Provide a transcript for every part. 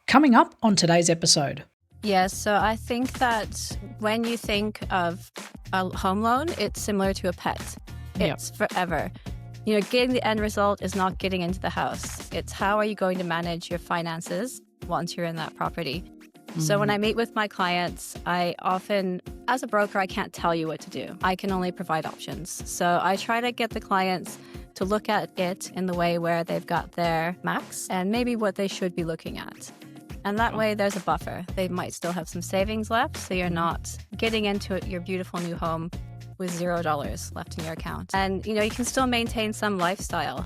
Coming up on today's episode. Yes, so I think that when you think of a home loan, it's similar to a pet. It's forever. You know, getting the end result is not getting into the house. It's how are you going to manage your finances once you're in that property. So when I meet with my clients, I often, as a broker, I can't tell you what to do. I can only provide options. So I try to get the clients to look at it in the way where they've got their max and maybe what they should be looking at. And that way there's a buffer. They might still have some savings left, so you're not getting into your beautiful new home with $0 left in your account. And, you know, you can still maintain some lifestyle.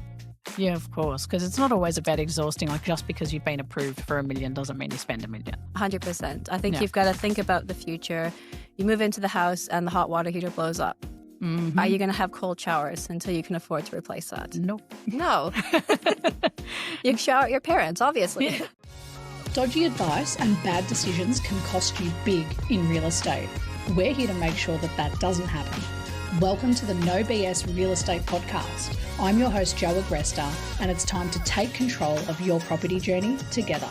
Yeah, of course, because it's not always about exhausting. Like just because you've been approved for $1 million doesn't mean you spend $1 million. 100%. I think you've got to think about the future. You move into the house and the hot water heater blows up. Mm-hmm. Are you going to have cold showers until you can afford to replace that? Nope. No. You shower at your parents, obviously. Yeah. Dodgy advice and bad decisions can cost you big in real estate. We're here to make sure that that doesn't happen. Welcome to the No BS Real Estate Podcast. I'm your host, Jo Agresta, and it's time to take control of your property journey together.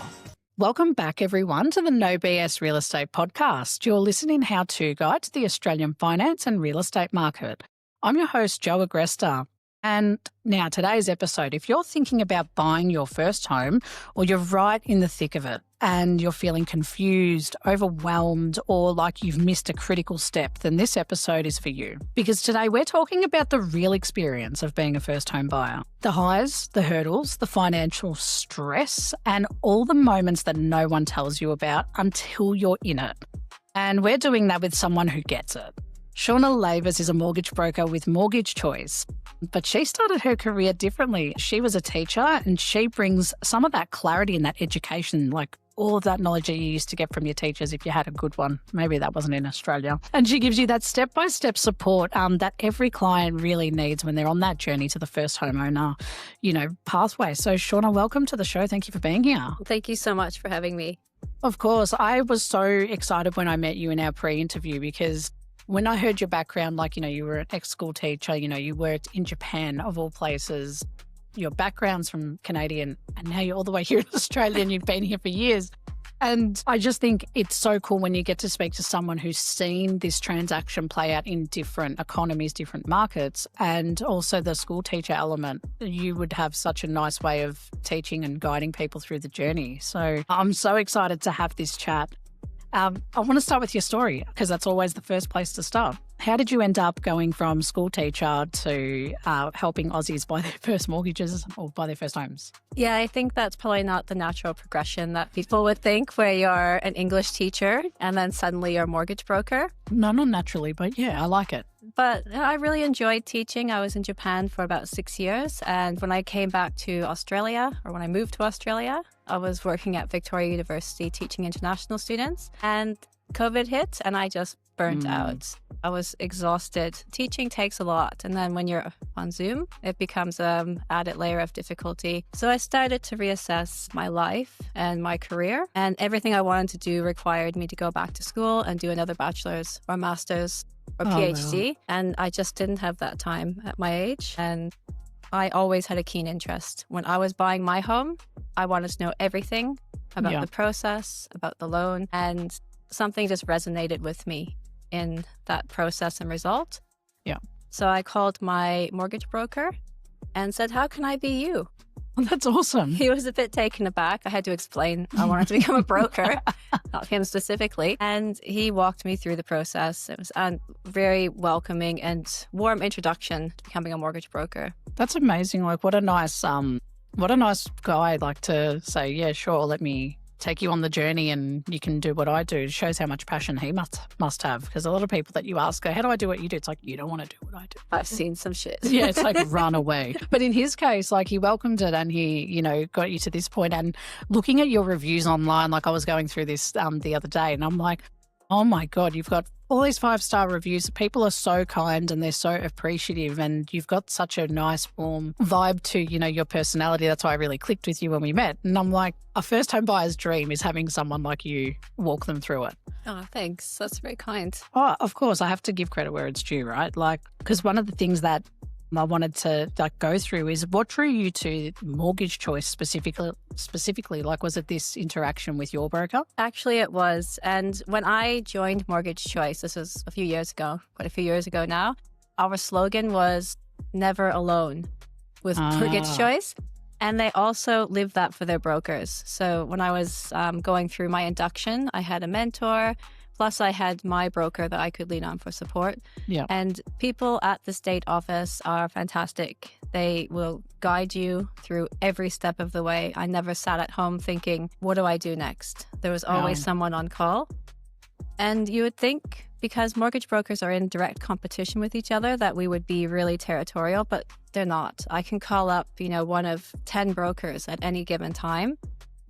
Welcome back, everyone, to the No BS Real Estate Podcast, your listening how-to guide to the Australian finance and real estate market. I'm your host, Jo Agresta. And now today's episode, if you're thinking about buying your first home or you're right in the thick of it and you're feeling confused, overwhelmed, or like you've missed a critical step, then this episode is for you. Because today we're talking about the real experience of being a first home buyer. The highs, the hurdles, the financial stress, and all the moments that no one tells you about until you're in it. And we're doing that with someone who gets it. Shawna Lavis is a mortgage broker with Mortgage Choice, but she started her career differently. She was a teacher and she brings some of that clarity and that education, like all of that knowledge that you used to get from your teachers if you had a good one. Maybe that wasn't in Australia. And she gives you that step-by-step support that every client really needs when they're on that journey to the first homeowner, pathway. So Shawna, welcome to the show. Thank you for being here. Thank you so much for having me. Of course. I was so excited when I met you in our pre-interview because when I heard your background, you were an ex-school teacher, you worked in Japan of all places, your background's from Canadian and now you're all the way here in Australia and you've been here for years. And I just think it's so cool when you get to speak to someone who's seen this transaction play out in different economies, different markets, and also the school teacher element. You would have such a nice way of teaching and guiding people through the journey. So I'm so excited to have this chat. I want to start with your story because that's always the first place to start. How did you end up going from school teacher to helping Aussies buy their first mortgages or buy their first homes? Yeah, I think that's probably not the natural progression that people would think where you're an English teacher and then suddenly you're a mortgage broker. No, not naturally, but yeah, I like it. But I really enjoyed teaching. I was in Japan for about 6 years. And when I came back to Australia, or when I moved to Australia, I was working at Victoria University teaching international students. And COVID hit and I just burnt out. I was exhausted. Teaching takes a lot. And then when you're on Zoom, it becomes an added layer of difficulty. So I started to reassess my life and my career. And everything I wanted to do required me to go back to school and do another bachelor's or master's or PhD. Wow. And I just didn't have that time at my age. And I always had a keen interest. When I was buying my home, I wanted to know everything about the process, about the loan, and something just resonated with me in that process and result. Yeah. So I called my mortgage broker and said, how can I be you? Well, that's awesome. He was a bit taken aback. I had to explain I wanted to become a broker, not him specifically. And he walked me through the process. It was a very welcoming and warm introduction to becoming a mortgage broker. That's amazing. Like what a nice guy, like to say, yeah, sure, let me take you on the journey and you can do what I do. It shows how much passion he must have, because a lot of people that you ask, how do I do what you do? It's like, you don't want to do what I do. I've seen some shit. Yeah, it's like run away. But in his case, like he welcomed it and he, got you to this point. And looking at your reviews online, like I was going through this the other day and I'm like, oh my God, you've got all these 5-star reviews. People are so kind and they're so appreciative and you've got such a nice, warm vibe to, your personality. That's why I really clicked with you when we met. And I'm like, a first home buyer's dream is having someone like you walk them through it. Oh, thanks. That's very kind. Oh, of course. I have to give credit where it's due, right? Like, because one of the things that I wanted to go through is what drew you to Mortgage Choice specifically? Like, was it this interaction with your broker? Actually, it was. And when I joined Mortgage Choice, this was a few years ago, quite a few years ago now, our slogan was never alone with Mortgage Choice. And they also live that for their brokers. So when I was going through my induction, I had a mentor, plus I had my broker that I could lean on for support. Yeah. And people at the state office are fantastic. They will guide you through every step of the way. I never sat at home thinking, what do I do next? There was always someone on call. And you would think, because mortgage brokers are in direct competition with each other, that we would be really territorial, but they're not. I can call up, one of 10 brokers at any given time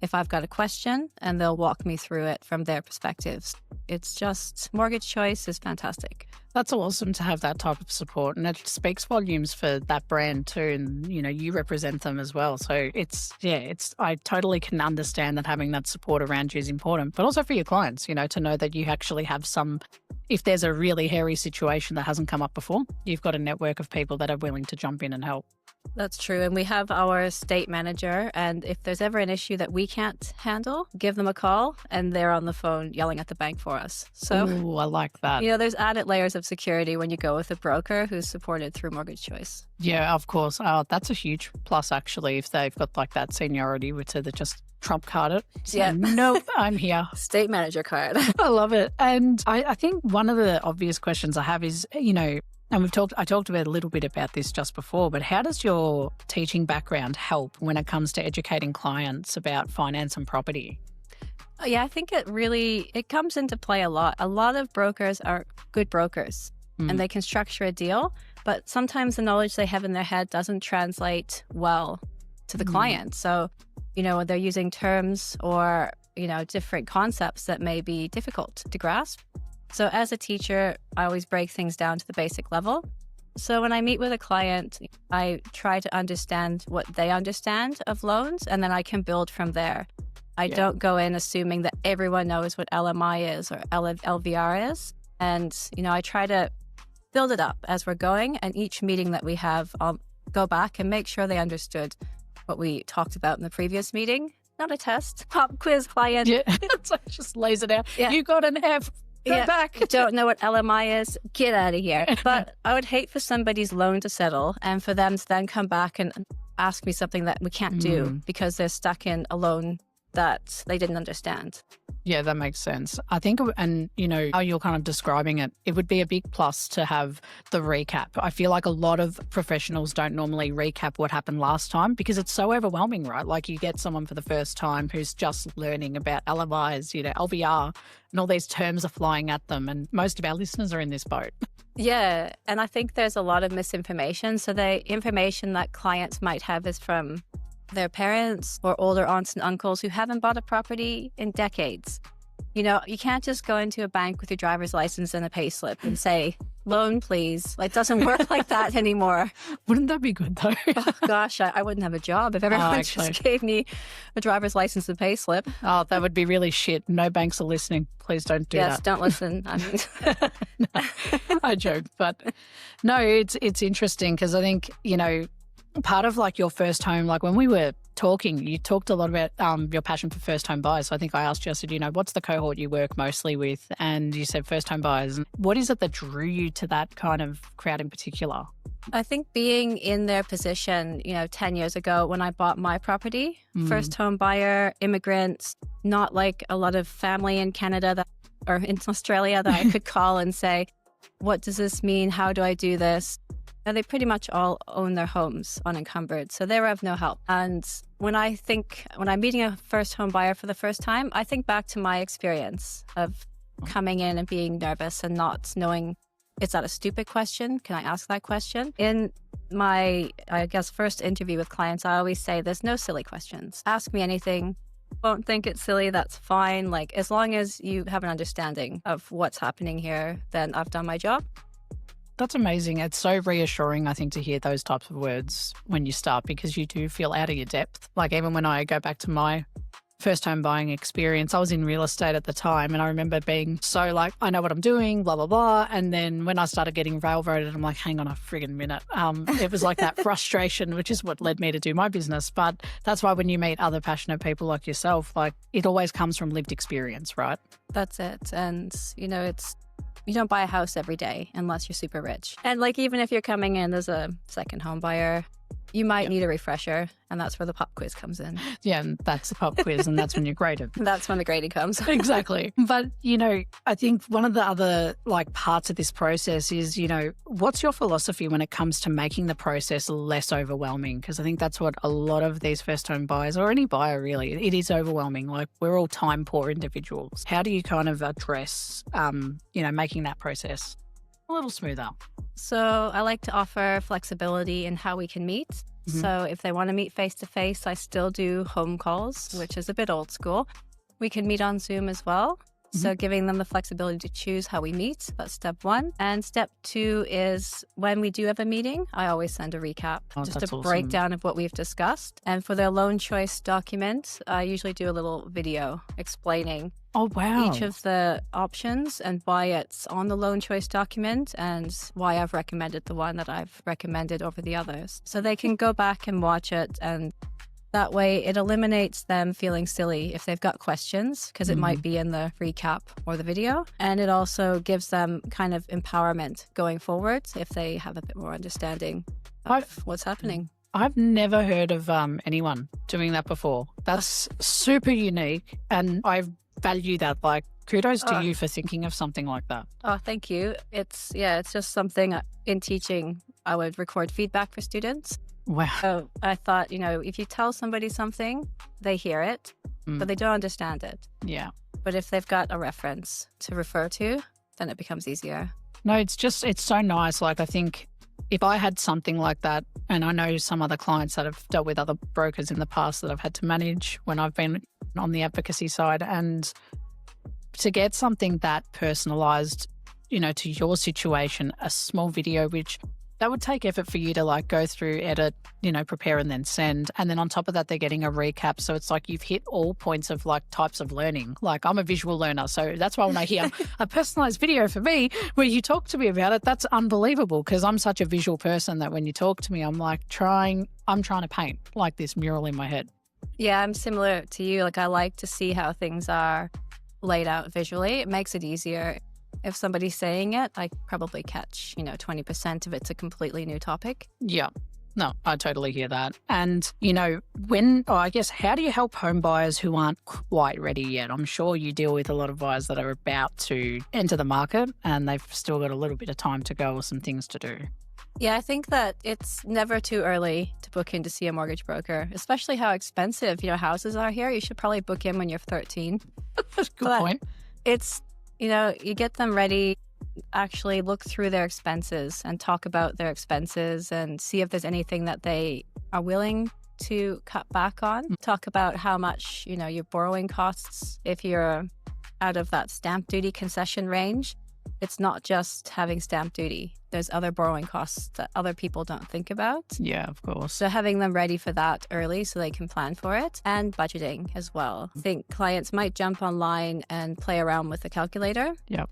if I've got a question, and they'll walk me through it from their perspectives. It's just, Mortgage Choice is fantastic. That's awesome to have that type of support, and it speaks volumes for that brand too. And, you represent them as well. So I totally can understand that having that support around you is important, but also for your clients, to know that you actually have if there's a really hairy situation that hasn't come up before, you've got a network of people that are willing to jump in and help. That's true. And we have our state manager. And if there's ever an issue that we can't handle, give them a call and they're on the phone yelling at the bank for us. So ooh, I like that. There's added layers of security when you go with a broker who's supported through Mortgage Choice. Yeah, of course. That's a huge plus, actually, if they've got that seniority to trump card it. So, yeah. Nope, I'm here. State manager card. I love it. And I think one of the obvious questions I have is, and I talked about a little bit about this just before, but how does your teaching background help when it comes to educating clients about finance and property? Yeah, I think it comes into play a lot. A lot of brokers are good brokers and they can structure a deal, but sometimes the knowledge they have in their head doesn't translate well to the client. So, they're using terms or, different concepts that may be difficult to grasp. So as a teacher, I always break things down to the basic level. So when I meet with a client, I try to understand what they understand of loans, and then I can build from there. I don't go in assuming that everyone knows what LMI is or LVR is. And, I try to build it up as we're going. And each meeting that we have, I'll go back and make sure they understood what we talked about in the previous meeting. Not a test, pop quiz client. Yeah, so it just lays it out. Yeah. You got an F. Go back. Don't know what LMI is? Get out of here. But I would hate for somebody's loan to settle and for them to then come back and ask me something that we can't do because they're stuck in a loan that they didn't understand. Yeah, that makes sense. I think, and how you're kind of describing it, it would be a big plus to have the recap. I feel like a lot of professionals don't normally recap what happened last time because it's so overwhelming, right? Like you get someone for the first time who's just learning about LMIs, LVR, and all these terms are flying at them. And most of our listeners are in this boat. Yeah, and I think there's a lot of misinformation. So the information that clients might have is from their parents or older aunts and uncles who haven't bought a property in decades. You can't just go into a bank with your driver's license and a pay slip and say, loan, please. It doesn't work like that anymore. Wouldn't that be good, though? Oh, gosh, I wouldn't have a job if everyone just gave me a driver's license and pay slip. Oh, that would be really shit. No banks are listening. Please don't do that. Yes, don't listen. No, I joke. But no, it's interesting because I think, part of your first home, when we were talking, you talked a lot about your passion for first home buyers. So I think I asked you, I said, what's the cohort you work mostly with? And you said first home buyers. What is it that drew you to that kind of crowd in particular? I think being in their position, 10 years ago when I bought my property, first home buyer, immigrants, not like a lot of family in Canada or in Australia that I could call and say, what does this mean? How do I do this? And they pretty much all own their homes unencumbered, so they were of no help. And when I'm meeting a first home buyer for the first time, I think back to my experience of coming in and being nervous and not knowing, is that a stupid question? Can I ask that question? In my, first interview with clients, I always say there's no silly questions. Ask me anything. Won't think it's silly, that's fine. As long as you have an understanding of what's happening here, then I've done my job. That's amazing. It's so reassuring, I think, to hear those types of words when you start because you do feel out of your depth. Even when I go back to my first home buying experience. I was in real estate at the time, and I remember being so like, I know what I'm doing, blah, blah, blah. And then when I started getting railroaded, I'm like, hang on a friggin' minute. It was like that frustration, which is what led me to do my business. But that's why when you meet other passionate people like yourself, like it always comes from lived experience, right? That's it. And, you don't buy a house every day unless you're super rich. And like, even if you're coming in as a second home buyer, you might need a refresher, and that's where the pop quiz comes in. Yeah, and that's the pop quiz, and that's when you're graded. That's when the grading comes. Exactly. But, I think one of the other like parts of this process is, what's your philosophy when it comes to making the process less overwhelming? Because I think that's what a lot of these first home buyers, or any buyer really, it is overwhelming. Like we're all time poor individuals. How do you kind of address, making that process a little smoother? So I like to offer flexibility in how we can meet. Mm-hmm. So if they want to meet face-to-face, I still do home calls, which is a bit old school. We can meet on Zoom as well. Mm-hmm. So giving them the flexibility to choose how we meet, that's step one. And step two is when we do have a meeting, I always send a recap, just a breakdown of what we've discussed. And for their loan choice document, I usually do a little video explaining each of the options and why it's on the loan choice document and why I've recommended the one that I've recommended over the others. So they can go back and watch it, and that way it eliminates them feeling silly if they've got questions, because it might be in the recap or the video. And it also gives them kind of empowerment going forward if they have a bit more understanding of what's happening. I've never heard of anyone doing that before. That's super unique, and I value that. Like, kudos to you for thinking of something like that. Oh, thank you. It's just something in teaching. I would record feedback for students. Wow. So I thought, if you tell somebody something, they hear it, but they don't understand it. Yeah. But if they've got a reference to refer to, then it becomes easier. No, it's so nice. Like, I think if I had something like that, and I know some other clients that have dealt with other brokers in the past that I've had to manage when I've been on the advocacy side, and to get something that personalized, to your situation, a small video, which that would take effort for you to like go through, edit, prepare and then send. And then on top of that, they're getting a recap. So it's like you've hit all points of like types of learning. Like I'm a visual learner. So that's why when I hear a personalized video for me, where you talk to me about it, that's unbelievable, because I'm such a visual person that when you talk to me, I'm trying to paint like this mural in my head. Yeah, I'm similar to you. Like I like to see how things are laid out visually. It makes it easier. If somebody's saying it, I probably catch, 20% of it's a completely new topic. Yeah. No, I totally hear that. And, how do you help home buyers who aren't quite ready yet? I'm sure you deal with a lot of buyers that are about to enter the market and they've still got a little bit of time to go or some things to do. Yeah, I think that it's never too early to book in to see a mortgage broker, especially how expensive, houses are here. You should probably book in when you're 13. That's a good point. It's, you get them ready, actually look through their expenses and talk about their expenses and see if there's anything that they are willing to cut back on. Talk about how much, your borrowing costs if you're out of that stamp duty concession range. It's not just having stamp duty. There's other borrowing costs that other people don't think about. Yeah, of course. So having them ready for that early so they can plan for it, and budgeting as well. I think clients might jump online and play around with the calculator. Yeah.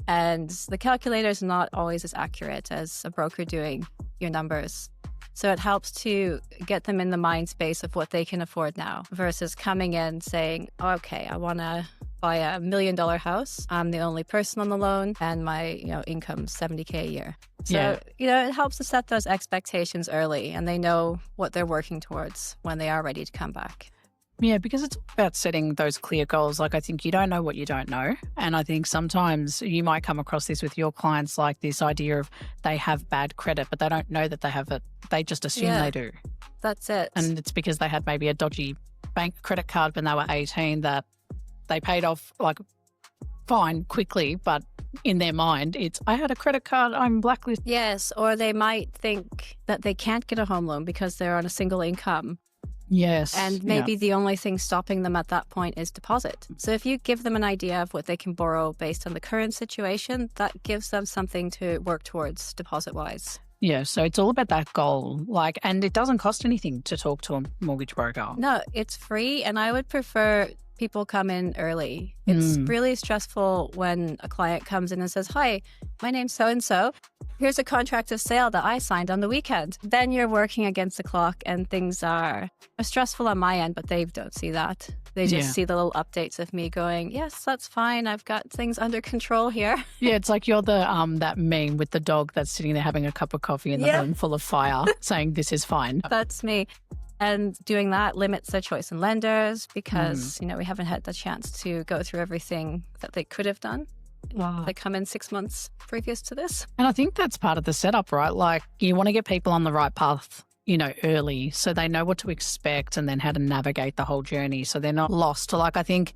And the calculator is not always as accurate as a broker doing your numbers. So it helps to get them in the mind space of what they can afford now versus coming in saying, okay, I want to buy a $1 million house. I'm the only person on the loan and my, income's $70K a year. So, it helps to set those expectations early and they know what they're working towards when they are ready to come back. Yeah, because it's about setting those clear goals. Like, I think you don't know what you don't know. And I think sometimes you might come across this with your clients, like this idea of they have bad credit, but they don't know that they have it. They just assume they do. That's it. And it's because they had maybe a dodgy bank credit card when they were 18 that they paid off like fine quickly, but in their mind, it's, I had a credit card, I'm blacklisted. Yes, or they might think that they can't get a home loan because they're on a single income. Yes. And maybe the only thing stopping them at that point is deposit. So if you give them an idea of what they can borrow based on the current situation, that gives them something to work towards deposit-wise. Yeah, so it's all about that goal. And it doesn't cost anything to talk to a mortgage broker. No, it's free. And I would prefer people come in early. It's really stressful when a client comes in and says, hi, my name's so-and-so. Here's a contract of sale that I signed on the weekend. Then you're working against the clock and things are stressful on my end, but they don't see that. They just see the little updates of me going, yes, that's fine. I've got things under control here. Yeah, it's like you're the that meme with the dog that's sitting there having a cup of coffee in the room full of fire saying this is fine. That's me. And doing that limits their choice in lenders because, we haven't had the chance to go through everything that they could have done. Wow. They come in 6 months previous to this. And I think that's part of the setup, right? Like you want to get people on the right path, early so they know what to expect and then how to navigate the whole journey so they're not lost. Like I think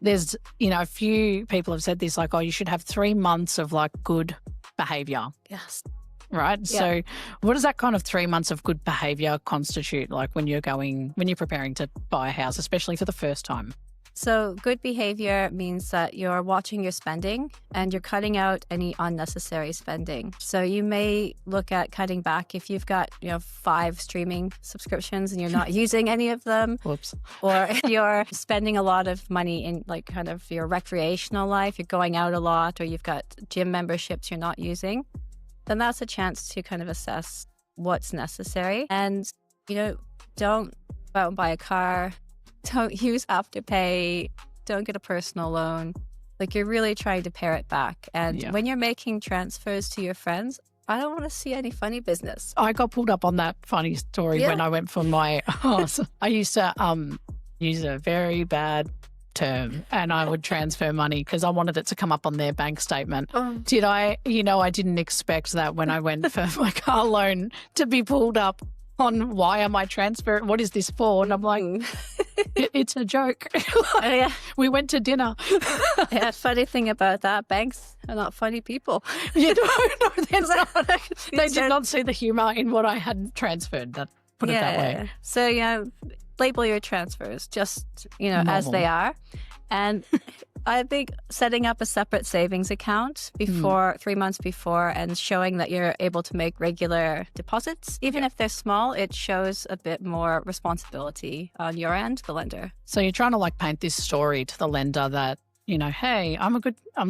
there's, a few people have said this, like, oh, you should have 3 months of like good behavior. Yes. Right. Yeah. So what does that kind of 3 months of good behavior constitute like when you're preparing to buy a house, especially for the first time? So good behavior means that you're watching your spending and you're cutting out any unnecessary spending. So you may look at cutting back if you've got, 5 streaming subscriptions and you're not using any of them. Whoops. Or you're spending a lot of money in like kind of your recreational life, you're going out a lot, or you've got gym memberships you're not using. Then that's a chance to kind of assess what's necessary. And, don't go out and buy a car. Don't use Afterpay. Don't get a personal loan. Like you're really trying to pare it back. And when you're making transfers to your friends, I don't want to see any funny business. I got pulled up on that funny story when I went for my house. I used to use a very bad term and I would transfer money because I wanted it to come up on their bank statement. Did I? I didn't expect that when I went for my car loan to be pulled up on why am I transferring? What is this for? And I'm like, it's a joke. We went to dinner. Funny thing about that, banks are not funny people. No, they're not. They did not see the humour in what I had transferred. Put it that way. So, label your transfers just, as they are. And I think setting up a separate savings account before 3 months before and showing that you're able to make regular deposits, even if they're small, it shows a bit more responsibility on your end, the lender. So you're trying to like paint this story to the lender that, hey, I'm a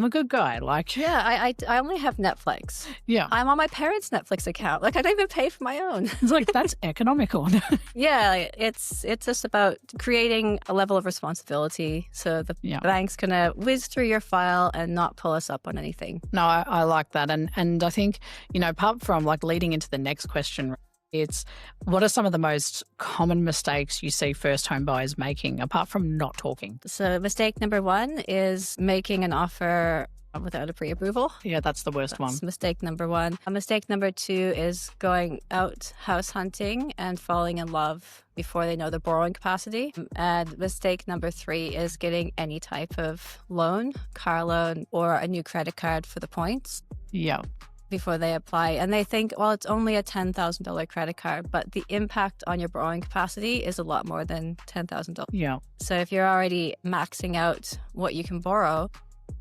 good guy. Like, I only have Netflix. Yeah. I'm on my parents' Netflix account. Like I don't even pay for my own. It's like, that's economical. It's just about creating a level of responsibility so the bank's going to whiz through your file and not pull us up on anything. No, I like that. And I think, apart from like leading into the next question, it's what are some of the most common mistakes you see first home buyers making apart from not talking? So mistake number 1 is making an offer without a pre-approval. Yeah, that's the worst one. Mistake number 1. Mistake number 2 is going out house hunting and falling in love before they know their borrowing capacity. And mistake number 3 is getting any type of loan, car loan, or a new credit card for the points. Yeah. Before they apply. And they think, well, it's only a $10,000 credit card, but the impact on your borrowing capacity is a lot more than $10,000. Yeah. So if you're already maxing out what you can borrow,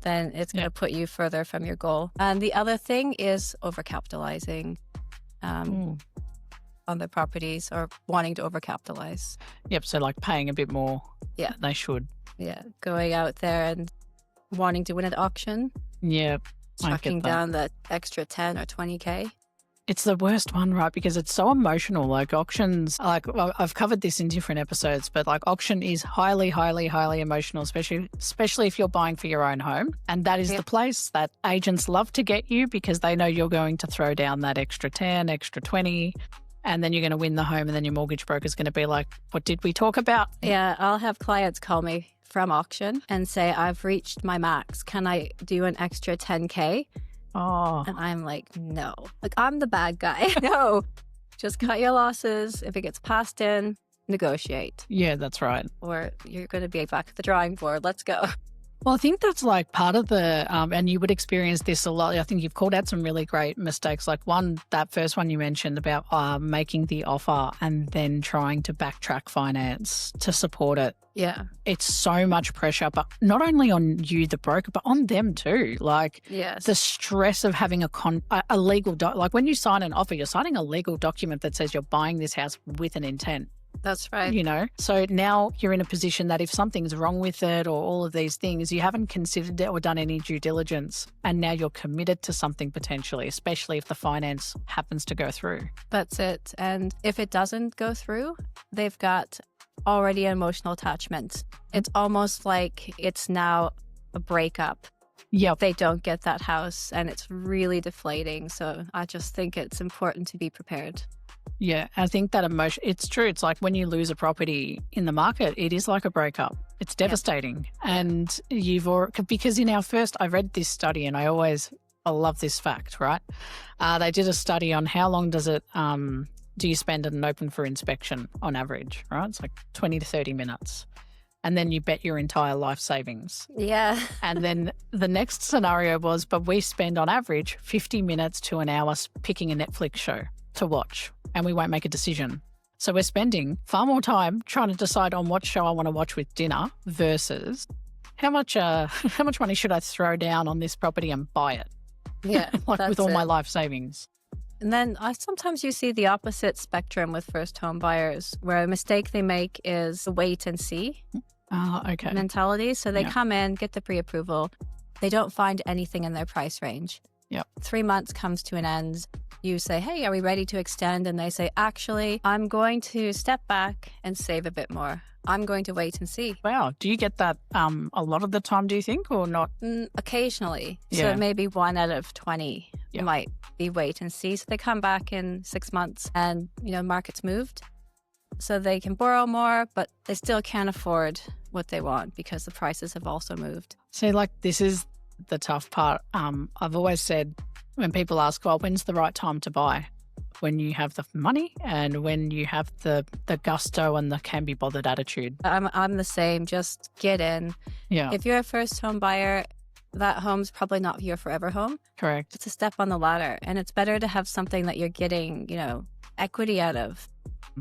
then it's going to put you further from your goal. And the other thing is overcapitalizing on their properties or wanting to overcapitalize. Yep. So like paying a bit more. Yeah. They should. Yeah. Going out there and wanting to win at auction. Yeah. Sucking down that extra 10 or 20K. It's the worst one, right? Because it's so emotional. Like auctions, like I've covered this in different episodes, but like auction is highly, highly, highly emotional, especially if you're buying for your own home. And that is the place that agents love to get you because they know you're going to throw down that extra 10, extra 20, and then you're going to win the home and then your mortgage broker's going to be like, what did we talk about? Yeah, I'll have clients call me from auction and say, I've reached my max. Can I do an extra 10K? Oh. And I'm like, no. Like, I'm the bad guy. No. Just cut your losses. If it gets passed in, negotiate. Yeah, that's right. Or you're going to be back at the drawing board. Let's go. Well, I think that's like part of the, and you would experience this a lot. I think you've called out some really great mistakes. Like that first one you mentioned about making the offer and then trying to backtrack finance to support it. Yeah. It's so much pressure, but not only on you, the broker, but on them too. Like the stress of having a legal, like when you sign an offer, you're signing a legal document that says you're buying this house with an intent. That's right. You know, so now you're in a position that if something's wrong with it or all of these things, you haven't considered it or done any due diligence. And now you're committed to something potentially, especially if the finance happens to go through. That's it. And if it doesn't go through, they've got already an emotional attachment. It's almost like it's now a breakup. Yeah, They don't get that house, and it's really deflating. So I just think it's important to be prepared. yeah. I think that emotion, it's true. It's like when you lose a property in the market, it is like a breakup. It's devastating. And because in our first, I read this study and I love this fact, right? They did a study on how long do you spend in an open for inspection on average, right? It's like 20 to 30 minutes. And then you bet your entire life savings. Yeah. And then the next scenario was, but we spend on average 50 minutes to an hour picking a Netflix show to watch, and we won't make a decision. So we're spending far more time trying to decide on what show I want to watch with dinner versus how much money should I throw down on this property and buy it? Yeah. With all my life savings. And then sometimes you see the opposite spectrum with first home buyers, where a mistake they make is the wait and see mentality. So they come in, get the pre-approval. They don't find anything in their price range. Yep. 3 months comes to an end. You say, hey, are we ready to extend? And they say, actually, I'm going to step back and save a bit more. I'm going to wait and see. Wow. Do you get that a lot of the time, do you think, or not? Occasionally. Yeah. So maybe 1 out of 20 might be wait and see. So they come back in 6 months and, market's moved. So they can borrow more, but they still can't afford what they want because the prices have also moved. See, this is the tough part. I've always said when people ask, well, when's the right time to buy? When you have the money and when you have the gusto and the can be bothered attitude. I'm the same. Just get in. Yeah. If you're a first home buyer, that home's probably not your forever home. Correct. It's a step on the ladder, and it's better to have something that you're getting, equity out of,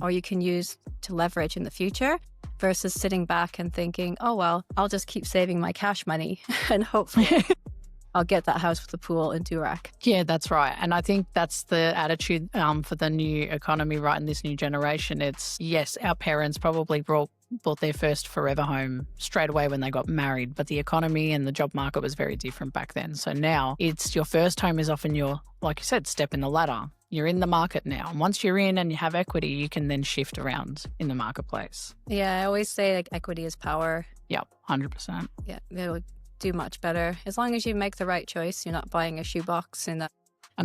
or you can use to leverage in the future, versus sitting back and thinking, oh, well, I'll just keep saving my cash money and hopefully I'll get that house with a pool in Durack. Yeah, that's right. And I think that's the attitude for the new economy, right, in this new generation. It's, yes, our parents probably bought their first forever home straight away when they got married, but the economy and the job market was very different back then. So now it's your first home is often your, like you said, step in the ladder. You're in the market now. And once you're in and you have equity, you can then shift around in the marketplace. Yeah, I always say equity is power. Yep, 100%. Yeah, it'll do much better. As long as you make the right choice, you're not buying a shoebox in a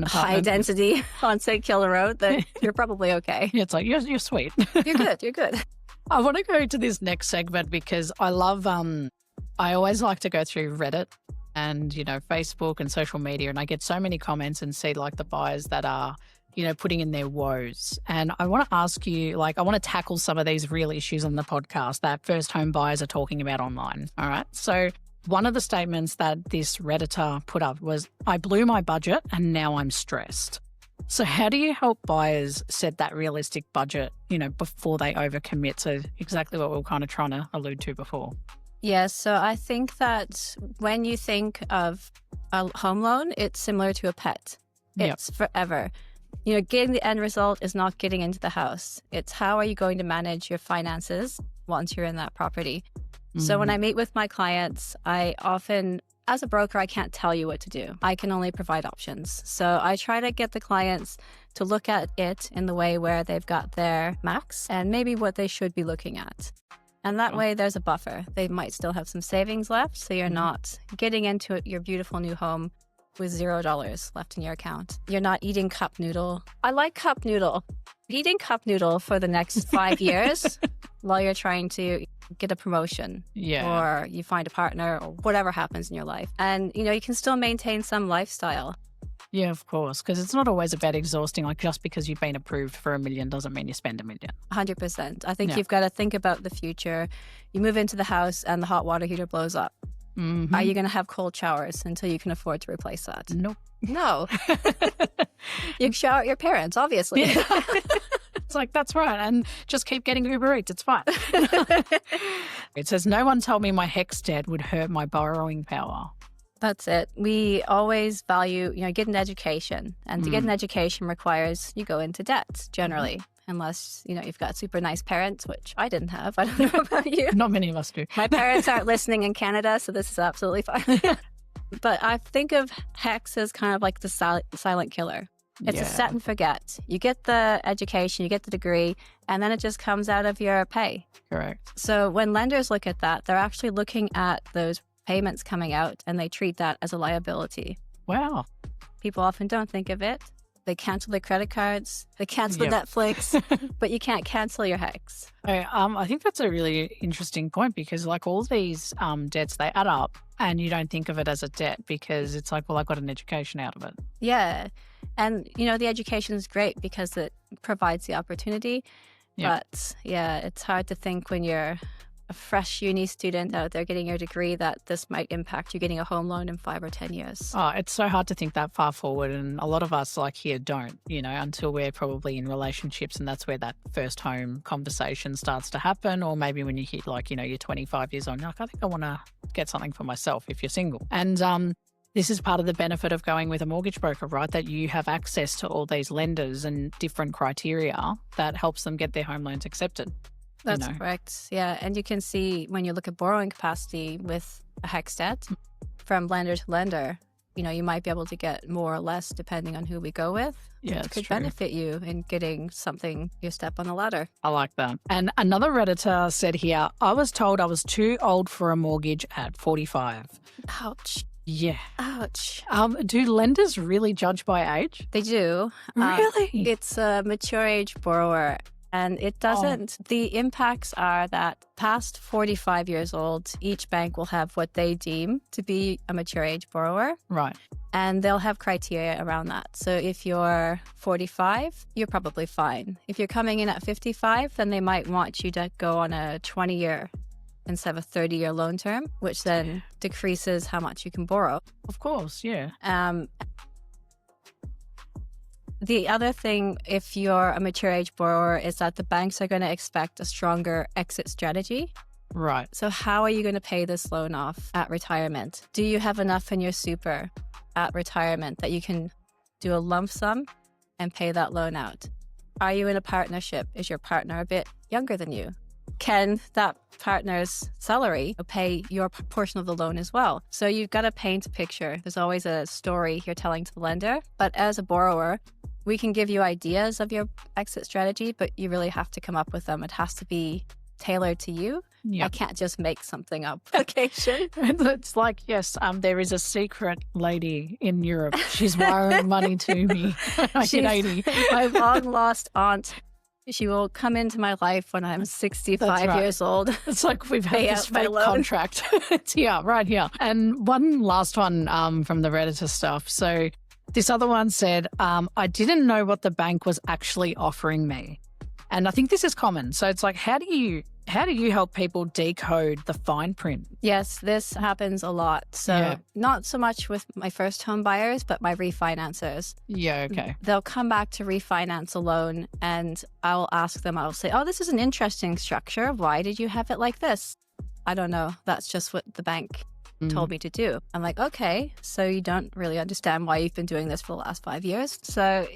high density on St. Kilda Road, then you're probably okay. Yeah, it's like, you're sweet. You're good. I want to go to this next segment because I love, I always like to go through Reddit and, Facebook and social media, and I get so many comments and see the buyers that are, putting in their woes. And I want to ask you, I want to tackle some of these real issues on the podcast that first home buyers are talking about online. All right. So one of the statements that this Redditor put up was, I blew my budget and now I'm stressed. So how do you help buyers set that realistic budget, before they overcommit? So exactly what we were kind of trying to allude to before. Yes. So I think that when you think of a home loan, it's similar to a pet. It's forever. Getting the end result is not getting into the house. It's how are you going to manage your finances once you're in that property? Mm-hmm. So when I meet with my clients, I often, as a broker, I can't tell you what to do. I can only provide options. So I try to get the clients to look at it in the way where they've got their max and maybe what they should be looking at. And that way there's a buffer. They might still have some savings left. So you're not getting into your beautiful new home with $0 left in your account. You're not eating cup noodle. I like cup noodle. Eating cup noodle for the next 5 years while you're trying to get a promotion or you find a partner or whatever happens in your life. And, you can still maintain some lifestyle. Yeah, of course, because it's not always about exhausting. Just because you've been approved for $1 million doesn't mean you spend $1 million. 100%. I think you've got to think about the future. You move into the house and the hot water heater blows up. Mm-hmm. Are you going to have cold showers until you can afford to replace that? Nope. No. You shower at your parents, obviously. Yeah. It's that's right. And just keep getting Uber Eats. It's fine. It says, no one told me my HECS debt would hurt my borrowing power. That's it. We always value, get an education. And to get an education requires you go into debt, generally. unless, you've got super nice parents, which I didn't have. I don't know about you. Not many of us do. My parents aren't listening in Canada, so this is absolutely fine. But I think of HECS as kind of like the silent killer. It's a set and forget. You get the education, you get the degree, and then it just comes out of your pay. Correct. So when lenders look at that, they're actually looking at those payments coming out, and they treat that as a liability. Wow. People often don't think of it. They cancel their credit cards, they cancel Netflix, but you can't cancel your HECS. I think that's a really interesting point, because like all these debts, they add up and you don't think of it as a debt because it's like, well, I got an education out of it. Yeah. And, the education is great because it provides the opportunity. Yep. But it's hard to think when you're a fresh uni student out there getting your degree that this might impact you getting a home loan in 5 or 10 years. Oh, it's so hard to think that far forward. And a lot of us like here don't, until we're probably in relationships, and that's where that first home conversation starts to happen. Or maybe when you hit you're 25 years old, you're like, I think I want to get something for myself if you're single. And this is part of the benefit of going with a mortgage broker, right? That you have access to all these lenders and different criteria that helps them get their home loans accepted. That's correct. Yeah. And you can see when you look at borrowing capacity with a HECS debt from lender to lender, you might be able to get more or less depending on who we go with. Yeah, it could benefit you in getting something, your step on the ladder. I like that. And another Redditor said here, I was told I was too old for a mortgage at 45. Ouch. Yeah. Ouch. Do lenders really judge by age? They do. Really? It's a mature age borrower. And it doesn't, the impacts are that past 45 years old, each bank will have what they deem to be a mature age borrower. Right. And they'll have criteria around that. So if you're 45, you're probably fine. If you're coming in at 55, then they might want you to go on a 20-year instead of a 30-year loan term, which then decreases how much you can borrow. Of course, yeah. The other thing, if you're a mature age borrower, is that the banks are going to expect a stronger exit strategy. Right. So how are you going to pay this loan off at retirement? Do you have enough in your super at retirement that you can do a lump sum and pay that loan out? Are you in a partnership? Is your partner a bit younger than you? Can that partner's salary pay your portion of the loan as well? So you've got to paint a picture. There's always a story you're telling to the lender. But as a borrower, we can give you ideas of your exit strategy, but you really have to come up with them. It has to be tailored to you. Yep. I can't just make something up. Occasion. It's like, yes, there is a secret lady in Europe. She's wiring money to me. She's 80. My long lost aunt. She will come into my life when I'm 65 years old. It's like we've had this fake contract. It's here, right here. And one last one from the Redditor stuff. So this other one said, I didn't know what the bank was actually offering me. And I think this is common. So it's like, how do you help people decode the fine print? Yes, this happens a lot. So not so much with my first home buyers, but my refinancers. Yeah, okay. They'll come back to refinance a loan and I'll ask them, I'll say, oh, this is an interesting structure. Why did you have it like this? I don't know. That's just what the bank told me to do. I'm like, okay, so you don't really understand why you've been doing this for the last 5 years. So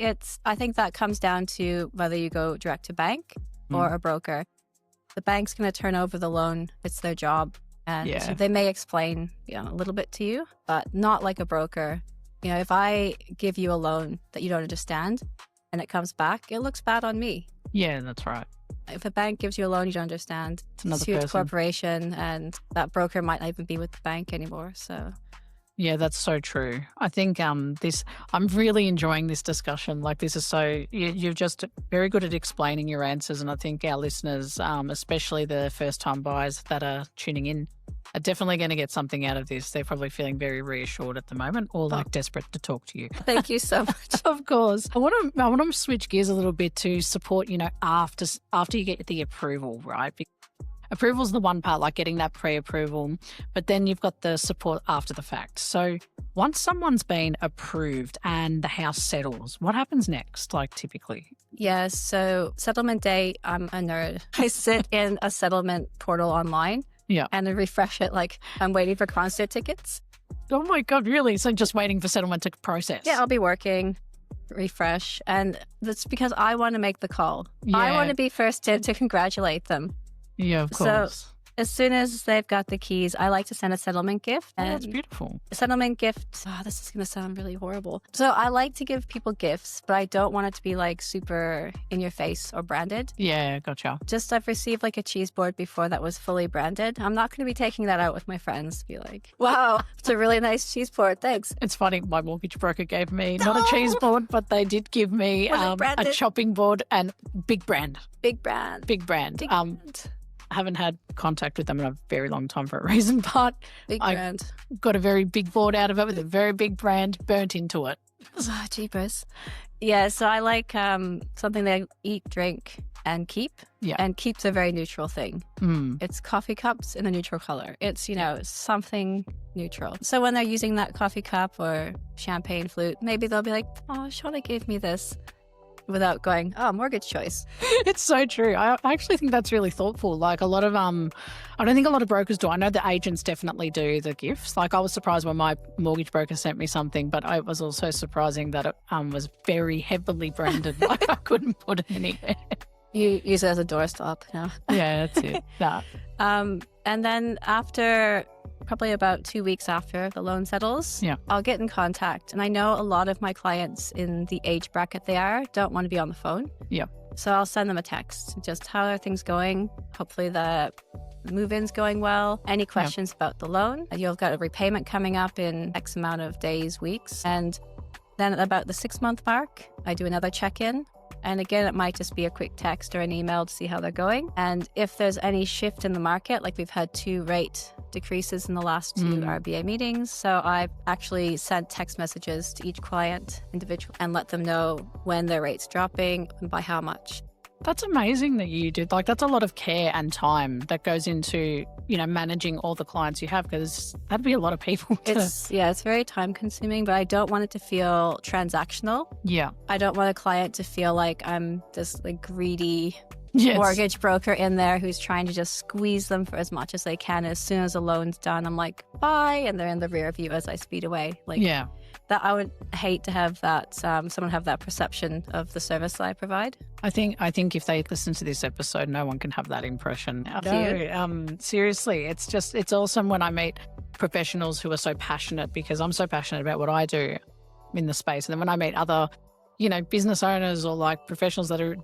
I think that comes down to whether you go direct to bank or a broker. The bank's going to turn over the loan. It's their job. And they may explain, a little bit to you, but not like a broker. If I give you a loan that you don't understand and it comes back, it looks bad on me. Yeah, that's right. If a bank gives you a loan you don't understand, it's a huge corporation, and that broker might not even be with the bank anymore. So yeah, that's so true. I think I'm really enjoying this discussion. Like, this is you're just very good at explaining your answers, and I think our listeners, especially the first-time buyers that are tuning in, are definitely going to get something out of this. They're probably feeling very reassured at the moment, or desperate to talk to you. Thank you so much. Of course. I want to switch gears a little bit to support, after you get the approval, right? Approval's the one part, like getting that pre-approval, but then you've got the support after the fact. So once someone's been approved and the house settles, what happens next, like typically? Yeah, so settlement day, I'm a nerd. I sit in a settlement portal online and then refresh it like I'm waiting for concert tickets. Oh my God, really? So just waiting for settlement to process? Yeah, I'll be working, refresh. And that's because I want to make the call. Yeah. I want to be first in to congratulate them. Yeah, of course. So as soon as they've got the keys, I like to send a settlement gift. Oh, that's beautiful. A settlement gift, this is going to sound really horrible. So I like to give people gifts, but I don't want it to be like super in your face or branded. Yeah, gotcha. Just I've received like a cheese board before that was fully branded. I'm not going to be taking that out with my friends. Be like, wow, it's a really nice cheese board. Thanks. It's funny. My mortgage broker gave me not a cheese board, but they did give me a chopping board and big brand. Big brand. Big brand. I haven't had contact with them in a very long time for a reason, but I got a very big board out of it with a very big brand burnt into it. Oh, jeepers. Yeah, so I like something they eat, drink, and keep. Yeah. And keep's a very neutral thing. It's coffee cups in a neutral color. It's, something neutral. So when they're using that coffee cup or champagne flute, maybe they'll be like, oh, Shawna gave me this. Without going, mortgage choice. It's so true. I actually think that's really thoughtful. Like a lot of, I don't think a lot of brokers do. I know the agents definitely do the gifts. Like I was surprised when my mortgage broker sent me something, but it was also surprising that it was very heavily branded. Like I couldn't put it anywhere. You use it as a doorstop, Yeah, that's it. That. And then after probably about 2 weeks after the loan settles, I'll get in contact. And I know a lot of my clients in the age bracket they are don't want to be on the phone. Yeah. So I'll send them a text. Just how are things going? Hopefully the move-in's going well. Any questions about the loan? You've got a repayment coming up in X amount of days, weeks. And then at about the 6-month mark, I do another check-in. And again, it might just be a quick text or an email to see how they're going. And if there's any shift in the market, like we've had 2 rate decreases in the last 2 RBA meetings. So I've actually sent text messages to each client individually and let them know when their rate's dropping and by how much. That's amazing that you did. Like that's a lot of care and time that goes into, managing all the clients you have, because that'd be a lot of people. It's very time consuming, but I don't want it to feel transactional. Yeah. I don't want a client to feel like I'm this greedy mortgage broker in there who's trying to just squeeze them for as much as they can. As soon as a loan's done, I'm like, bye. And they're in the rear view as I speed away. That I would hate to have that, someone have that perception of the service that I provide. I think if they listen to this episode, no one can have that impression. Seriously, it's awesome when I meet professionals who are so passionate, because I'm so passionate about what I do in the space. And then when I meet other, business owners or professionals that are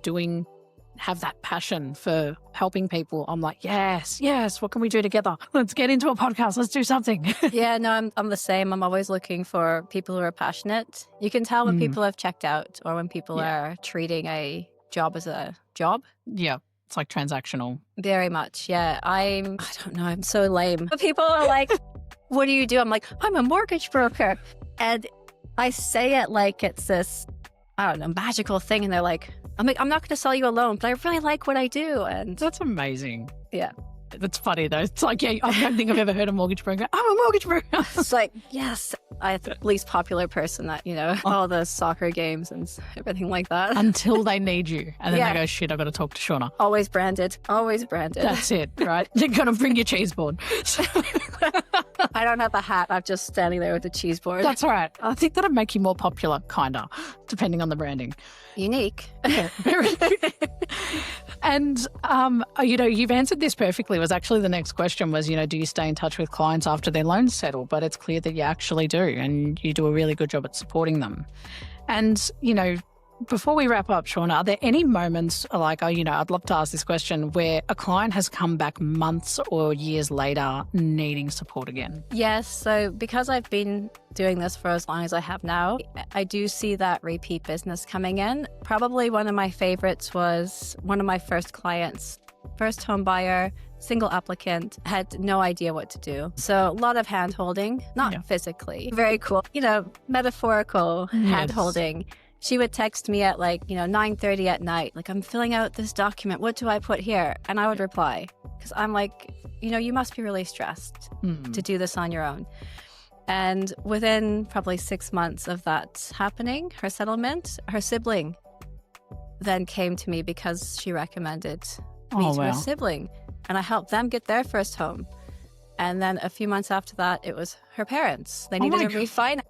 have that passion for helping people, I'm like, yes, what can we do together? Let's get into a podcast. Let's do something. Yeah, no, I'm the same. I'm always looking for people who are passionate. You can tell when people have checked out or when people are treating a job as a job. Yeah, it's like transactional. Very much, yeah. I don't know, I'm so lame. But people are like, what do you do? I'm like, I'm a mortgage broker. And I say it like it's this, magical thing. And they're like, I'm not going to sell you a loan, but I really like what I do. And that's amazing. Yeah. That's funny though. It's like, I don't think I've ever heard a mortgage broker. I'm a mortgage broker. It's like, yes, I'm the least popular person at, all the soccer games and everything like that. Until they need you. And then they go, shit, I've got to talk to Shawna. Always branded. That's it, right? You're going to bring your cheese board. I don't have a hat. I'm just standing there with the cheese board. That's all right. I think that'd make you more popular, kind of, depending on the branding. Unique. Yeah, very. And, you've answered this perfectly. Was actually the next question was, do you stay in touch with clients after their loans settle? But it's clear that you actually do, and you do a really good job at supporting them. And, before we wrap up, Shawna, are there any moments I'd love to ask this question, where a client has come back months or years later needing support again? Yes. So because I've been doing this for as long as I have now, I do see that repeat business coming in. Probably one of my favorites was one of my first clients, first home buyer, single applicant, had no idea what to do. So a lot of hand holding, not physically. Very cool, metaphorical hand holding. She would text me at 9:30 at night, like, I'm filling out this document. What do I put here? And I would reply, because I'm like, you must be really stressed to do this on your own. And within probably 6 months of that happening, her settlement, her sibling then came to me because she recommended me to her sibling. And I helped them get their first home. And then a few months after that, it was her parents. They needed a refinance.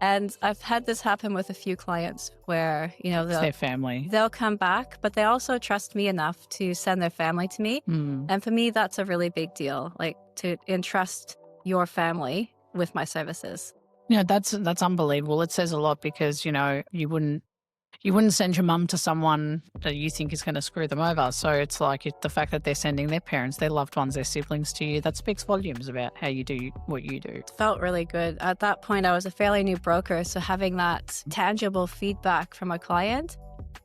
And I've had this happen with a few clients where, It's their family. They'll come back, but they also trust me enough to send their family to me. And for me, that's a really big deal, like to entrust your family with my services. Yeah, that's unbelievable. It says a lot because, you wouldn't send your mum to someone that you think is going to screw them over. So it's like the fact that they're sending their parents, their loved ones, their siblings to you, that speaks volumes about how you do what you do. It felt really good. At that point, I was a fairly new broker. So having that tangible feedback from a client,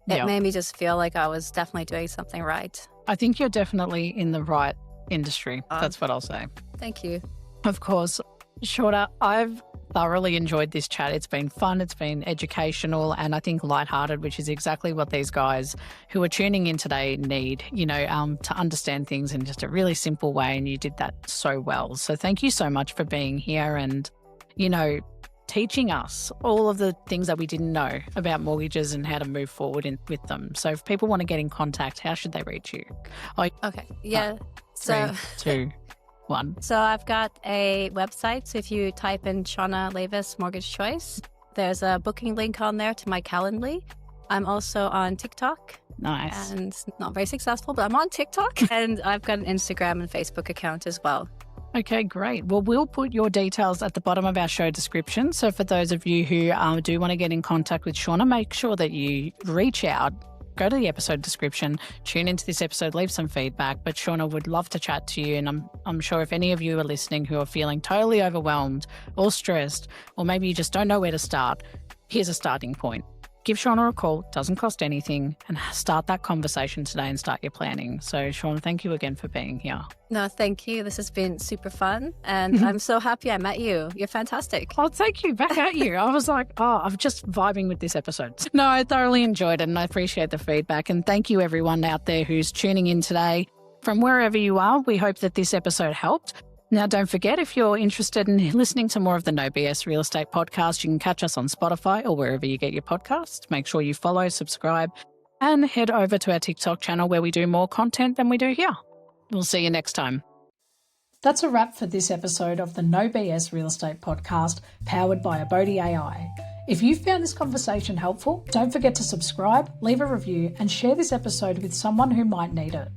it made me just feel like I was definitely doing something right. I think you're definitely in the right industry. That's what I'll say. Thank you. Of course. Shawna, I've thoroughly enjoyed this chat. It's been fun, it's been educational, and I think lighthearted, which is exactly what these guys who are tuning in today need, to understand things in just a really simple way, and you did that so well. So thank you so much for being here and, teaching us all of the things that we didn't know about mortgages and how to move forward with them. So if people want to get in contact, how should they reach you? Okay. Yeah. 3, 2, 1. So I've got a website. So if you type in Shawna Lavis Mortgage Choice, there's a booking link on there to my Calendly. I'm also on TikTok. Nice. And not very successful, but I'm on TikTok. And I've got an Instagram and Facebook account as well. Okay, great. Well, we'll put your details at the bottom of our show description. So for those of you who do want to get in contact with Shawna, make sure that you reach out. Go to the episode description, tune into this episode, leave some feedback. But Shawna would love to chat to you. And I'm sure if any of you are listening who are feeling totally overwhelmed or stressed, or maybe you just don't know where to start, here's a starting point. Give Shawna a call, doesn't cost anything, and start that conversation today and start your planning. So Shawna, thank you again for being here. No, thank you. This has been super fun. And I'm so happy I met you. You're fantastic. Oh, thank you. Back at you. I was like, I'm just vibing with this episode. No, I thoroughly enjoyed it and I appreciate the feedback. And thank you everyone out there who's tuning in today. From wherever you are, we hope that this episode helped. Now, don't forget, if you're interested in listening to more of the No BS Real Estate podcast, you can catch us on Spotify or wherever you get your podcasts. Make sure you follow, subscribe, and head over to our TikTok channel where we do more content than we do here. We'll see you next time. That's a wrap for this episode of the No BS Real Estate podcast, powered by Abodey AI. If you found this conversation helpful, don't forget to subscribe, leave a review, and share this episode with someone who might need it.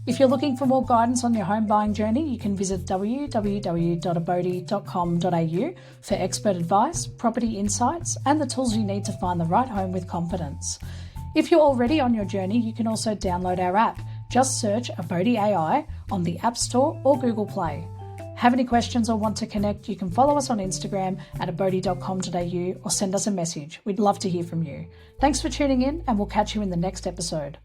If you're looking for more guidance on your home buying journey, you can visit www.abodey.com.au for expert advice, property insights, and the tools you need to find the right home with confidence. If you're already on your journey, you can also download our app. Just search Abodey AI on the App Store or Google Play. Have any questions or want to connect, you can follow us on Instagram at abodey.com.au or send us a message. We'd love to hear from you. Thanks for tuning in, and we'll catch you in the next episode.